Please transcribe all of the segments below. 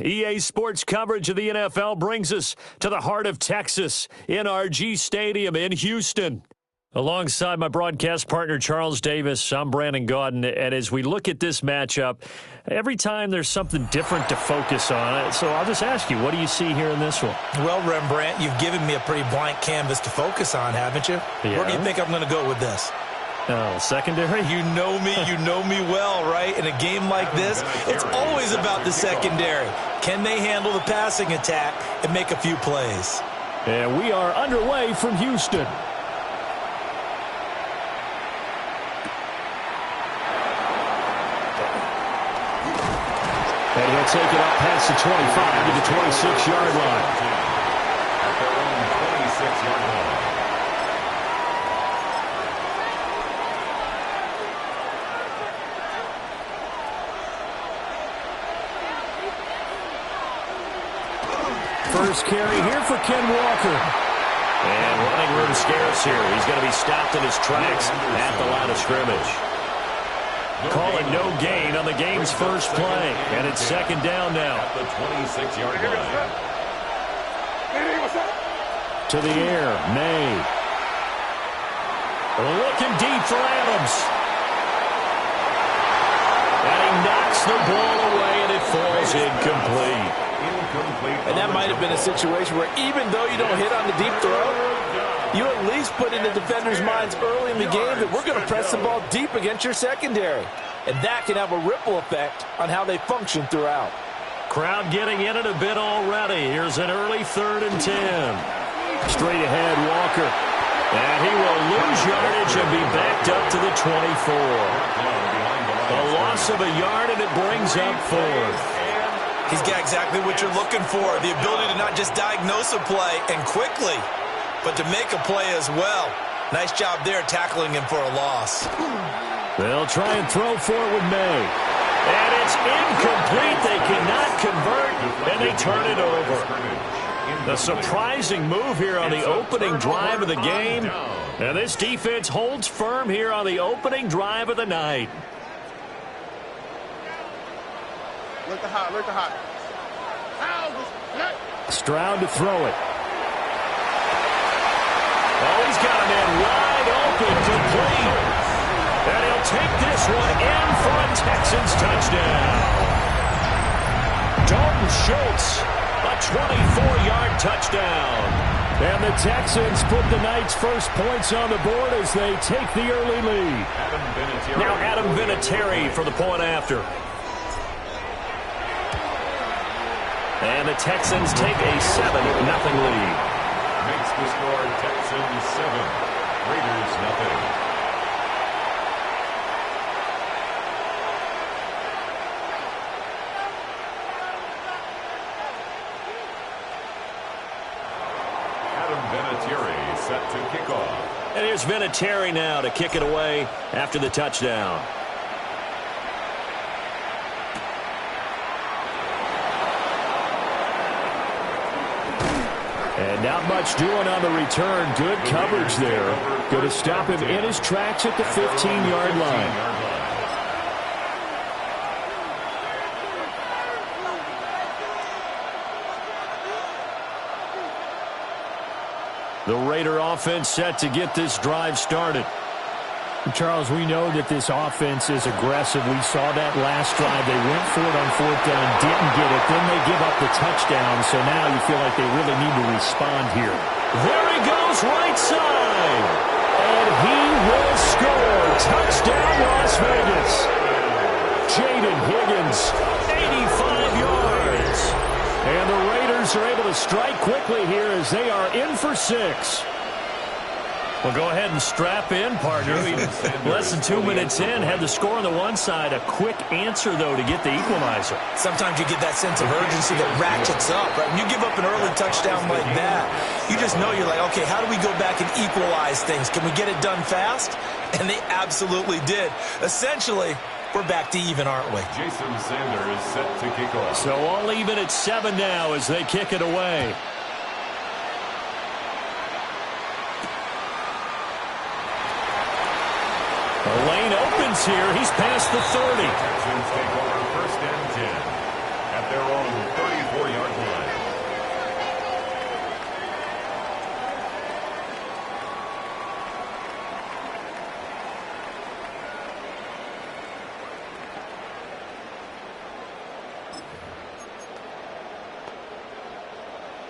EA Sports coverage of the NFL brings us to the heart of Texas, NRG Stadium in Houston. Alongside my broadcast partner, Charles Davis, I'm Brandon Gaudin. And as we look at this matchup, every time there's something different to focus on. So I'll just ask you, what do you see here in this one? Well, Rembrandt, you've given me a pretty blank canvas to focus on, haven't you? Yeah. Where do you think I'm going to go with this? Oh, secondary? You know me well, right? In a game like this, it's always about the secondary. Can they handle the passing attack and make a few plays? And we are underway from Houston. And he'll take it up past the 25 to the 26-yard line. At their own 26-yard line. First carry here for Ken Walker. And running room scarce here. He's going to be stopped in his tracks at the line of scrimmage. Calling no gain on the game's first play. And it's second down now. At the 26-yard line. To the air, May. Looking deep for Adams. And he knocks the ball away, and it falls incomplete. And that might have been a situation where even though you don't hit on the deep throw, you at least put in the defender's minds early in the game that we're going to press the ball deep against your secondary. And that can have a ripple effect on how they function throughout. Crowd getting in it a bit already. Here's an early 3rd and 10. Straight ahead, Walker. And he will lose yardage and be backed up to the 24. A loss of a yard, and it brings up 4th. He's got exactly what you're looking for, the ability to not just diagnose a play and quickly, but to make a play as well. Nice job there tackling him for a loss. They'll try and throw for it with May. And it's incomplete. They cannot convert, and they turn it over. The surprising move here on the opening drive of the game. And this defense holds firm here on the opening drive of the night. Look the hot, look the hot. Stroud to throw it. Oh, he's got a man wide open, complete. And he'll take this one in for a Texans touchdown. Dalton Schultz, a 24-yard touchdown. And the Texans put the night's first points on the board as they take the early lead. Now Adam Vinatieri for the point after. And the Texans take a 7-0 lead. Makes the score Texans 7, Raiders 0. Adam Vinatieri set to kick off. And here's Vinatieri now to kick it away after the touchdown. And not much doing on the return. Good coverage there. Going to stop him in his tracks at the 15-yard line. The Raider offense set to get this drive started. Charles, we know that this offense is aggressive. We saw that last drive. They went for it on 4th down, didn't get it. Then they give up the touchdown, so now you feel like they really need to respond here. There he goes, right side. And he will score. Touchdown, Las Vegas. Jaden Higgins, 85 yards. And the Raiders are able to strike quickly here as they are in for 6. Well, go ahead and strap in, partner. Less than 2 minutes in, had the score on the one side. A quick answer, though, to get the equalizer. Sometimes you get that sense of urgency that ratchets up, right? When you give up an early touchdown like that, you just know you're like, okay, how do we go back and equalize things? Can we get it done fast? And they absolutely did. Essentially, we're back to even, aren't we? Jason Sanders set to kick off. So all even at 7 now as they kick it away. The lane opens here. He's past the 30. Texans take over 1st and 10. at their own 34-yard line.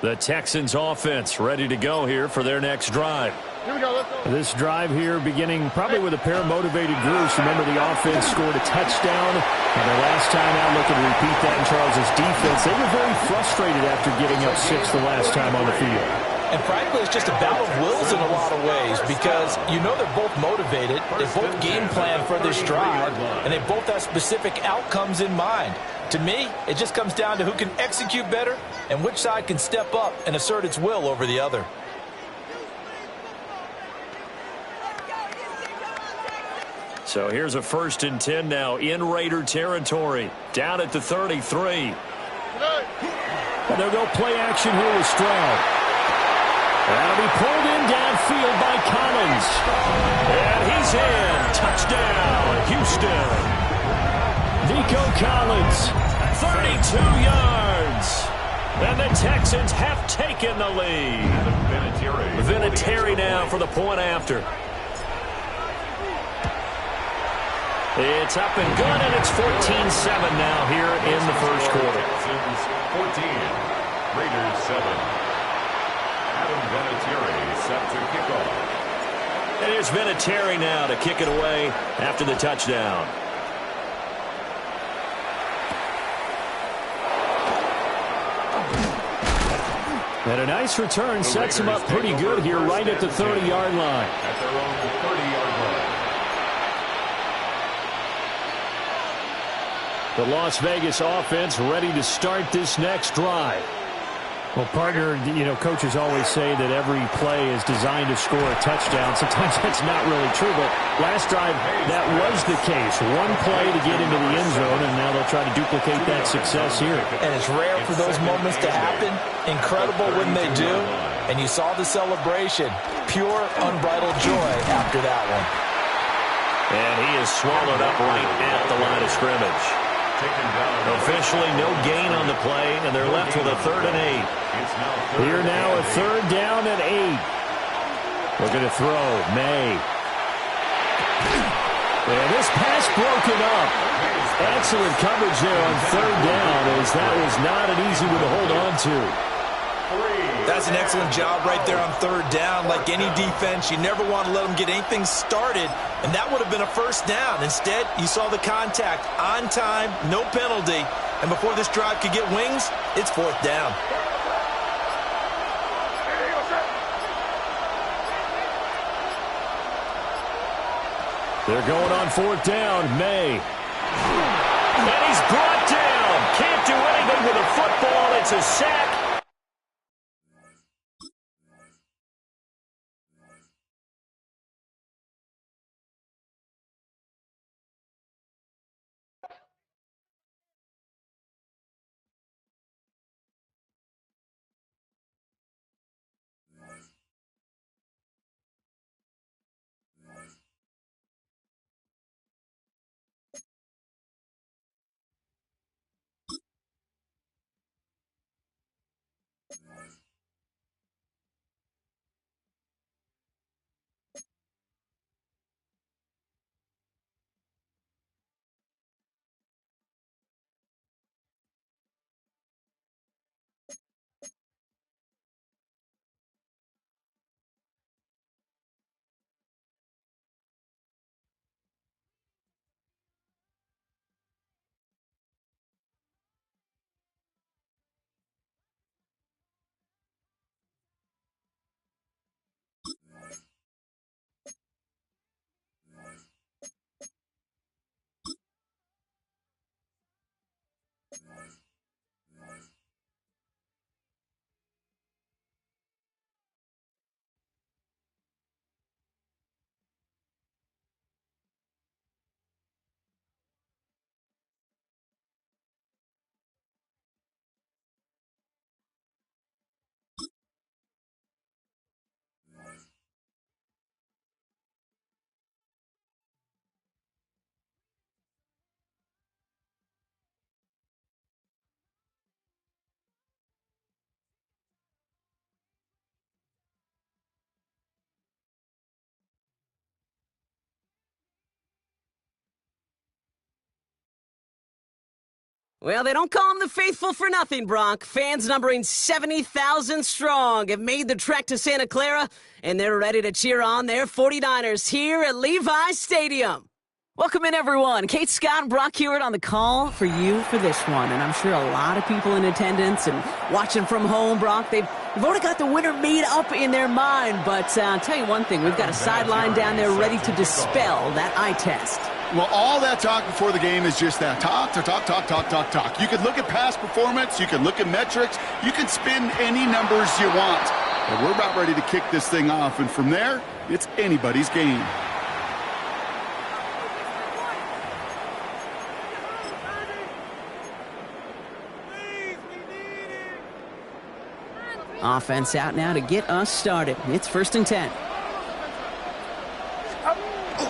The Texans offense ready to go here for their next drive. Here we go, let's go. This drive here beginning probably with a pair of motivated groups. Remember, the offense scored a touchdown. And their last time out, looking to repeat that in Charles' defense. They were very frustrated after giving up 6 the last time on the field. And frankly, it's just a battle of wills in a lot of ways because you know they're both motivated. They both game plan for this drive, and they both have specific outcomes in mind. To me, it just comes down to who can execute better and which side can step up and assert its will over the other. So here's a 1st and 10 now in Raider territory. Down at the 33. And they'll go play action here with Stroud. That'll be pulled in downfield by Collins. And he's in. Touchdown, Houston. Nico Collins. 32 yards. And the Texans have taken the lead. Vinatieri now for the point after. It's up and good, and it's 14-7 now here in the first quarter. Texans 14, Raiders 7. Adam Vinatieri set to kick off. And here's Vinatieri now to kick it away after the touchdown. And a nice return sets him up pretty good here right at the 30-yard line. At their own 30-yard line. The Las Vegas offense ready to start this next drive. Well, partner, you know, coaches always say that every play is designed to score a touchdown. Sometimes that's not really true, but last drive, that was the case. One play to get into the end zone, and now they'll try to duplicate that success here. And it's rare for those moments to happen. Incredible when they do. And you saw the celebration. Pure, unbridled joy after that one. And he is swallowed up right at the line of scrimmage. Officially no gain on the play, and they're left with a 3rd and 8. Here now a 3rd down and 8. Looking to throw. May. And this pass broken up. Excellent coverage there on 3rd down, as that was not an easy one to hold on to. That's an excellent job right there on 3rd down. Like any defense, you never want to let them get anything started, and that would have been a 1st down. Instead, you saw the contact on time, no penalty, and before this drive could get wings, it's 4th down. They're going on 4th down. May. And he's brought down. Can't do anything with a football. It's a sack. Well, they don't call them the faithful for nothing, Bronk. Fans numbering 70,000 strong have made the trek to Santa Clara, and they're ready to cheer on their 49ers here at Levi's Stadium. Welcome in, everyone. Kate Scott and Brock Hewitt on the call for you for this one. And I'm sure a lot of people in attendance and watching from home, Brock, they've already got the winner made up in their mind. But I'll tell you one thing, we've got a sideline down there ready to dispel that eye test. Well, all that talk before the game is just that. Talk. You can look at past performance. You can look at metrics. You can spin any numbers you want. But we're about ready to kick this thing off. And from there, it's anybody's game. Offense out now to get us started. It's 1st and 10.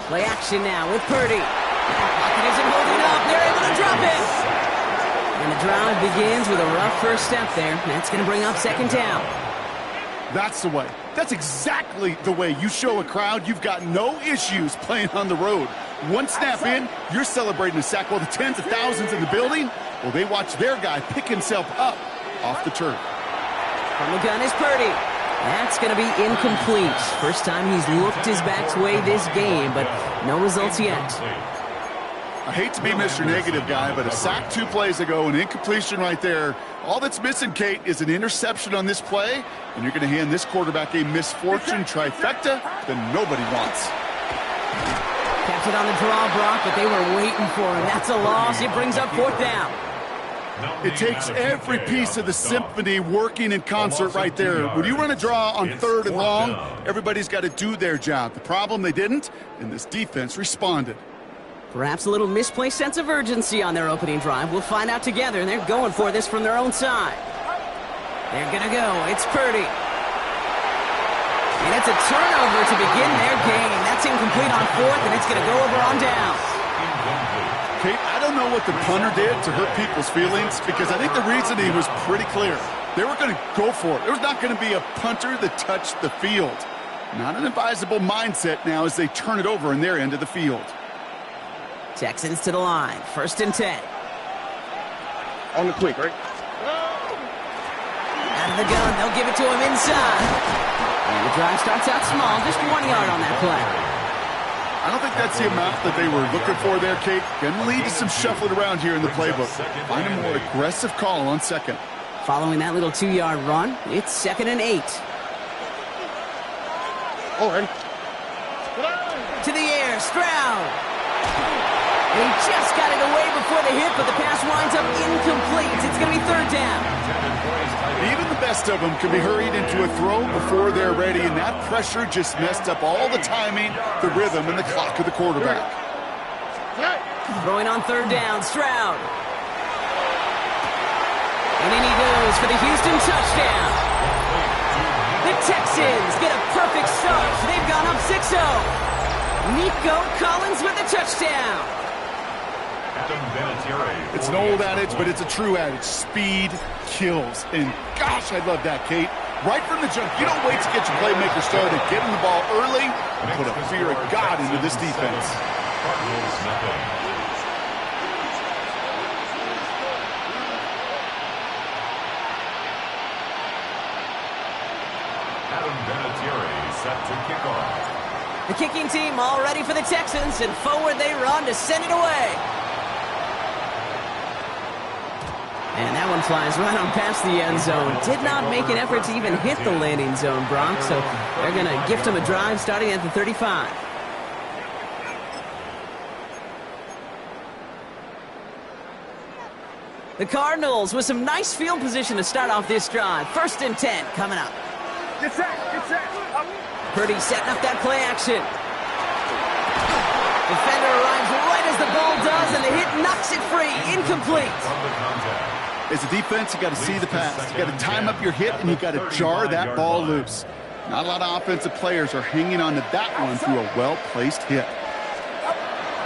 Play action now with Purdy. Pocket isn't holding up. They're able to drop it. And the drive begins with a rough first step there. That's going to bring up 2nd down. That's the way. That's exactly the way you show a crowd you've got no issues playing on the road. One snap in, you're celebrating a sack. While the tens of thousands in the building, well, they watch their guy pick himself up off the turf. From the gun is Purdy. That's going to be incomplete. First time he's looked his back's way this game, but no results yet. I hate to be Mr. Negative guy, but a sack 2 plays ago, an incompletion right there. All that's missing, Kate, is an interception on this play, and you're going to hand this quarterback a misfortune trifecta that nobody wants. Kept it on the draw, Brock, but they were waiting for him. That's a loss. It brings up 4th down. It takes every piece of the symphony working in concert right there. When you run a draw on 3rd and long, everybody's got to do their job. The problem, they didn't, and this defense responded. Perhaps a little misplaced sense of urgency on their opening drive. We'll find out together, and they're going for this from their own side. They're going to go. It's Purdy. And it's a turnover to begin their game. That's incomplete on 4th, and it's going to go over on downs. Kate, I don't know what the punter did to hurt people's feelings, because I think the reasoning was pretty clear. They were going to go for it. There was not going to be a punter that touched the field. Not an advisable mindset now as they turn it over in their end of the field. Texans to the line. 1st and 10. On the quick, right? Out of the gun. They'll give it to him inside. And the drive starts out small. Just 1 yard on that play. I don't think that's the amount that they were looking for there, Kate. Going to lead to some shuffling around here in the playbook. Find a more aggressive call on 2nd. Following that little 2-yard run, it's 2nd and 8. Oh, and To the air, Stroud. And he just got it away before the hit, but the pass winds up incomplete. It's going to be 3rd down. Even the best of them can be hurried into a throw before they're ready, and that pressure just messed up all the timing, the rhythm, and the clock of the quarterback. Throwing on 3rd down, Stroud. And in he goes for the Houston touchdown. The Texans get a perfect start. They've gone up 6-0. Nico Collins with the touchdown. It's an old adage, but it's a true adage. Speed kills. And gosh, I love that, Kate. Right from the jump, you don't wait to get your playmaker started. Get him the ball early and put a fear of God into this defense. Adam Vinatieri set to kick off. The kicking team all ready for the Texans, and forward they run to send it away. And that one flies right on past the end zone. Did not make an effort to even hit the landing zone, Bronx, so they're going to gift him a drive starting at the 35. The Cardinals with some nice field position to start off this drive. 1st and 10 coming up. get set, up. Purdy setting up that play action. Defender arrives right as the ball does, and the hit knocks it free. Incomplete. As a defense, you got to see the pass. You got to time up your hit, and you got to jar that ball loose. Not a lot of offensive players are hanging on to that one through a well-placed hit.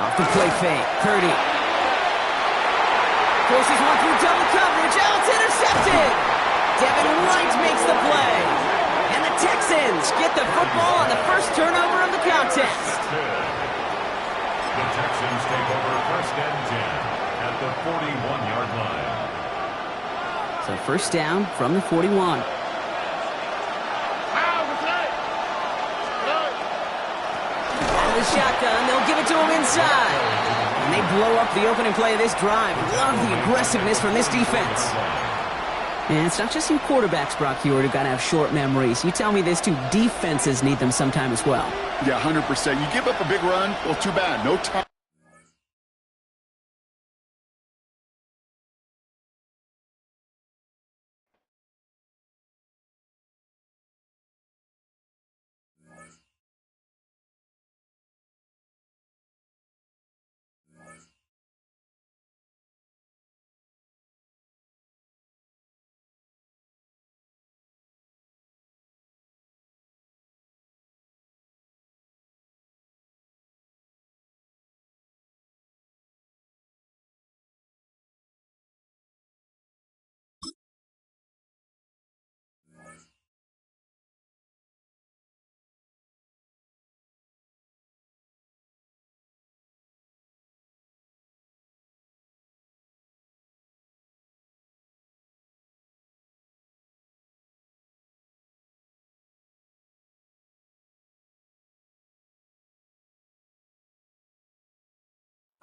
Off the play fake, Purdy. Forces one through double coverage. Oh, it's intercepted. Devin White makes the play. And the Texans get the football on the first turnover of the contest. The Texans take over 1st and 10 at the 41-yard line. So first down from the 41. Out of the shotgun, they'll give it to him inside. And they blow up the opening play of this drive. Love the aggressiveness from this defense. And it's not just you quarterbacks, Brock Huard, who've got to have short memories. You tell me this too, defenses need them sometime as well. Yeah, 100%. You give up a big run, well, too bad. No time.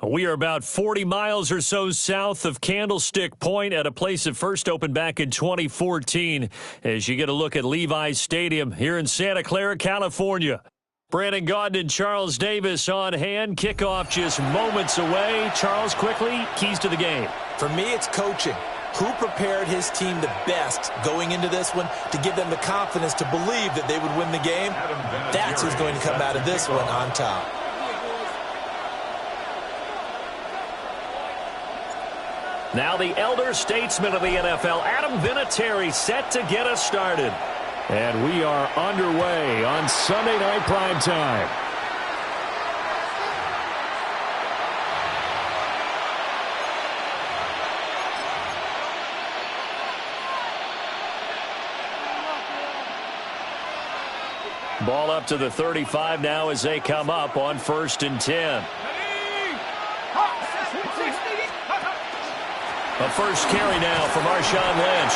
We are about 40 miles or so south of Candlestick Point at a place that first opened back in 2014 as you get a look at Levi's Stadium here in Santa Clara, California. Brandon Gaudin and Charles Davis on hand. Kickoff just moments away. Charles, quickly, keys to the game. For me, it's coaching. Who prepared his team the best going into this one to give them the confidence to believe that they would win the game? That's who's going to come out of this one on top. Now the elder statesman of the NFL, Adam Vinatieri, set to get us started. And we are underway on Sunday Night Prime Time. Ball up to the 35 now as they come up on 1st and 10. A first carry now for Marshawn Lynch.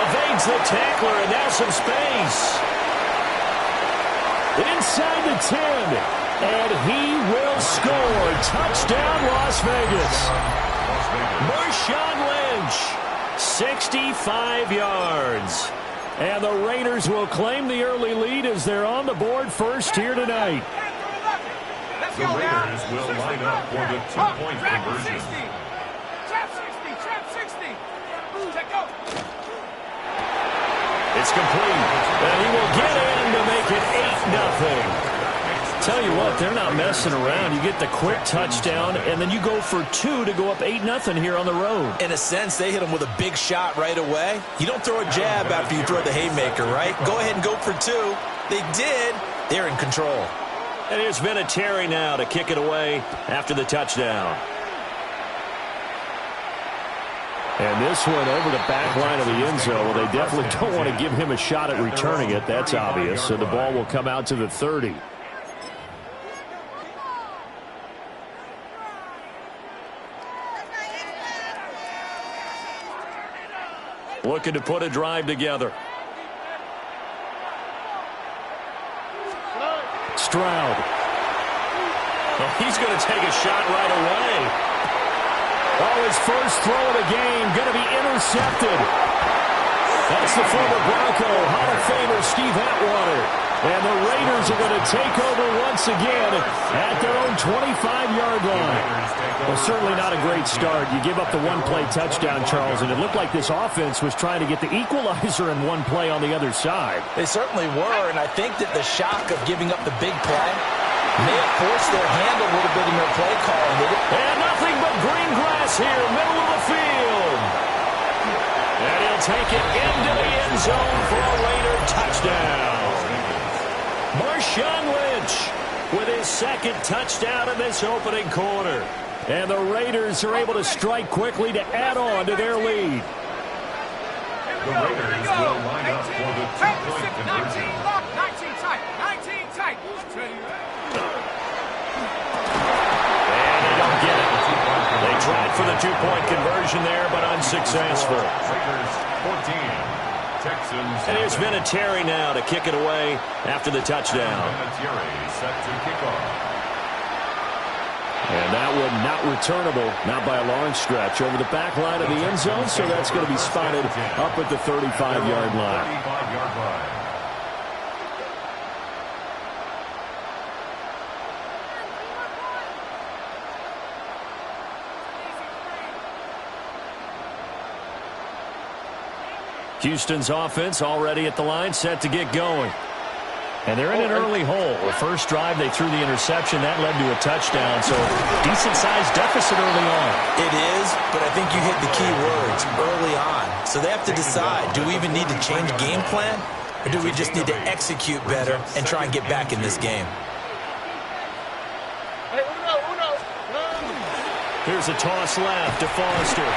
Evades the tackler, and now some space. Inside the 10, and he will score. Touchdown, Las Vegas. Marshawn Lynch, 65 yards. And the Raiders will claim the early lead as they're on the board first here tonight. The Raiders will line up for the two-point conversion. It's complete, and he will get in to make it 8-0. Tell you what, they're not messing around. You get the quick touchdown, and then you go for 2 to go up 8-0 here on the road. In a sense, they hit him with a big shot right away. You don't throw a jab after you throw the haymaker, right? Go ahead and go for 2. They did. They're in control. And here's Vinatieri now to kick it away after the touchdown. And this one over the back line of the end zone. Well, they definitely don't want to give him a shot at returning it. That's obvious. So the ball will come out to the 30. Looking to put a drive together. Stroud. Well, he's going to take a shot right away. Oh, his first throw of the game going to be intercepted. That's the former Bronco Hall of Famer Steve Atwater. And the Raiders are going to take over once again at their own 25-yard line. Well, certainly not a great start. You give up the one-play touchdown, Charles, and it looked like this offense was trying to get the equalizer in one play on the other side. They certainly were, and I think that the shock of giving up the big play may have forced their hand a little bit in their play calling. And nothing but green grass here, middle of the field. And he'll take it into the end zone for a Raider touchdown. Marshawn Lynch with his second touchdown in this opening quarter. And the Raiders are able to strike quickly to add on to their lead. The Raiders will line up for the two-point conversion. 19 tight. 19 tight. And they don't get it. They tried for the two-point conversion there, but unsuccessful. Raiders 14, Texans. And here's Vinatieri now to kick it away after the touchdown. Vinatieri set to kick off. And that one not returnable, not by a long stretch, over the back line of the end zone, so that's going to be spotted up at the 35-yard line. 35-yard line. Houston's offense already at the line, set to get going. And they're in an early hole. The first drive, they threw the interception. That led to a touchdown, so decent-sized deficit early on. It is, but I think you hit the key words, early on. So they have to decide, do we even need to change game plan, or do we just need to execute better and try and get back in this game? Here's a toss left to Foster.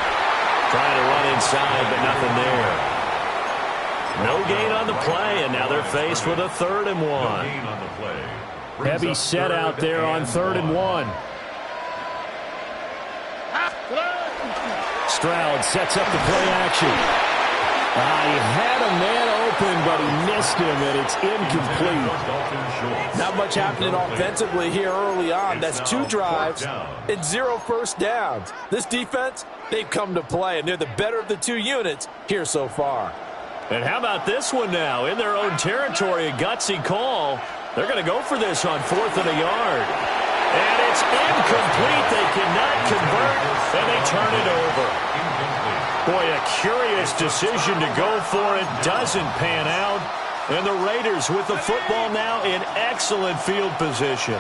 Trying to run inside, but nothing there. No gain on the play, and now they're faced with a 3rd and 1. No gain on the play. Heavy set out there on 3rd and 1. Stroud sets up the play action. He had a man open, but he missed him, and it's incomplete. Not much happening offensively here early on. That's 2 drives and 0 first downs. This defense, they've come to play, and they're the better of the 2 units here so far. And how about this one now? In their own territory, a gutsy call. They're going to go for this on 4th and a yard. And it's incomplete. They cannot convert, and they turn it over. Boy, a curious decision to go for it. Doesn't pan out. And the Raiders with the football now in excellent field position.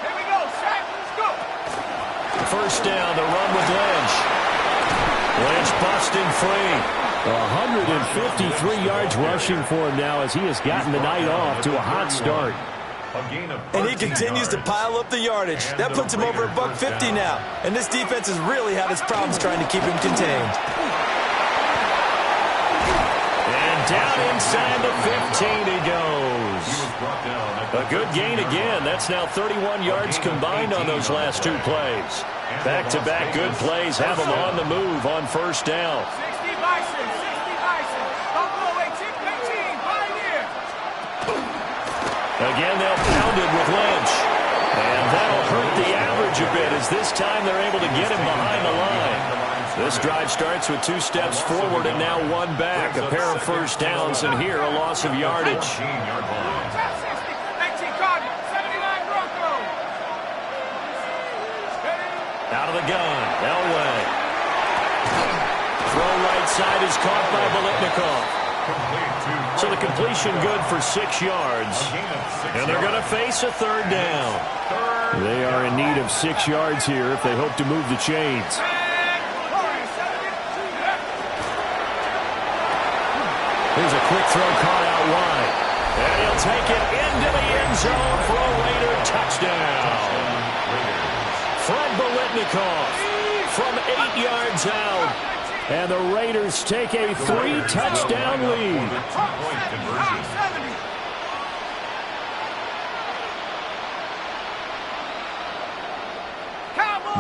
Here we go, Shaq. Let's go. First down, the run with Lynch. Lynch busting free. 153 yards rushing for him now as he has gotten the night off to a hot start. And he continues to pile up the yardage. That puts him over $150 now. And this defense has really had its problems trying to keep him contained. And down inside the 15 he goes. A good gain again. That's now 31 yards combined on those last 2 plays. Back-to-back good plays have them on the move on first down. 60 Bison, 60 Bison. Buffalo 18, Pioneer. Again, they'll pound it with Lynch. And that'll hurt the average a bit as this time they're able to get him behind the line. This drive starts with 2 steps forward and now 1 back. A pair of first downs, and here a loss of yardage. 18 Cardinals, 79 Broncos. Out of the gun, Elway. Throw right side is caught by Biletnikoff. So the completion good for 6 yards. And they're going to face a 3rd down. They are in need of 6 yards here if they hope to move the chains. Here's a quick throw caught out wide. And he'll take it into the end zone for a Raider touchdown. Fred Biletnikoff from 8 yards out. And the Raiders take a 3-touchdown lead.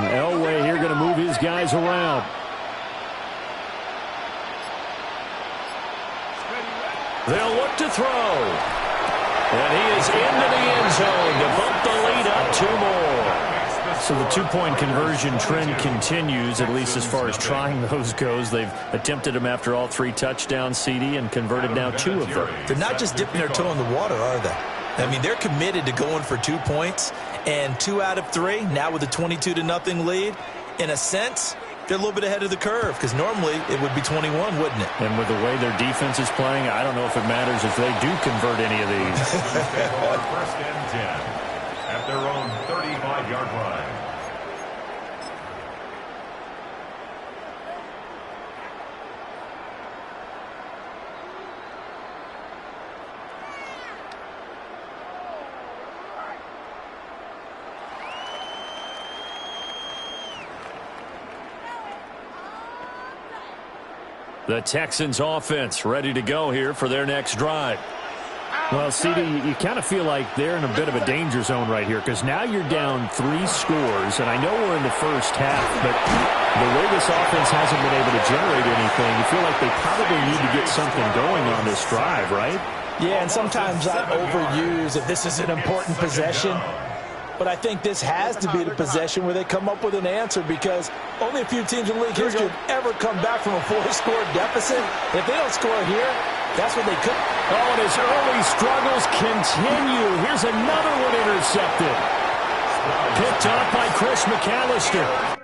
Elway here going to move his guys around. They'll look to throw. And he is into the end zone to bump the lead up 2 more. So the 2-point conversion trend continues, at least as far as trying those goes. They've attempted them after all 3 touchdowns, CD, and converted now 2 of them. They're not just dipping their toe in the water, are they? I mean, they're committed to going for 2 points, and 2 out of 3, now with a 22-0 lead. In a sense, they're a little bit ahead of the curve, because normally it would be 21, wouldn't it? And with the way their defense is playing, I don't know if it matters if they do convert any of these. First and 10 at their own 35-yard line. The Texans offense ready to go here for their next drive. Well, CD, you kind of feel like they're in a bit of a danger zone right here because now you're down 3 scores, and I know we're in the first half, but the way this offense hasn't been able to generate anything, you feel like they probably need to get something going on this drive, right? Yeah, and sometimes I overuse that this is an important possession. But I think this has to be the possession where they come up with an answer because only a few teams in league history have ever come back from a 4-score deficit. If they don't score here, that's what they could. Oh, and his early struggles continue. Here's another one intercepted. Picked up by Chris McAllister.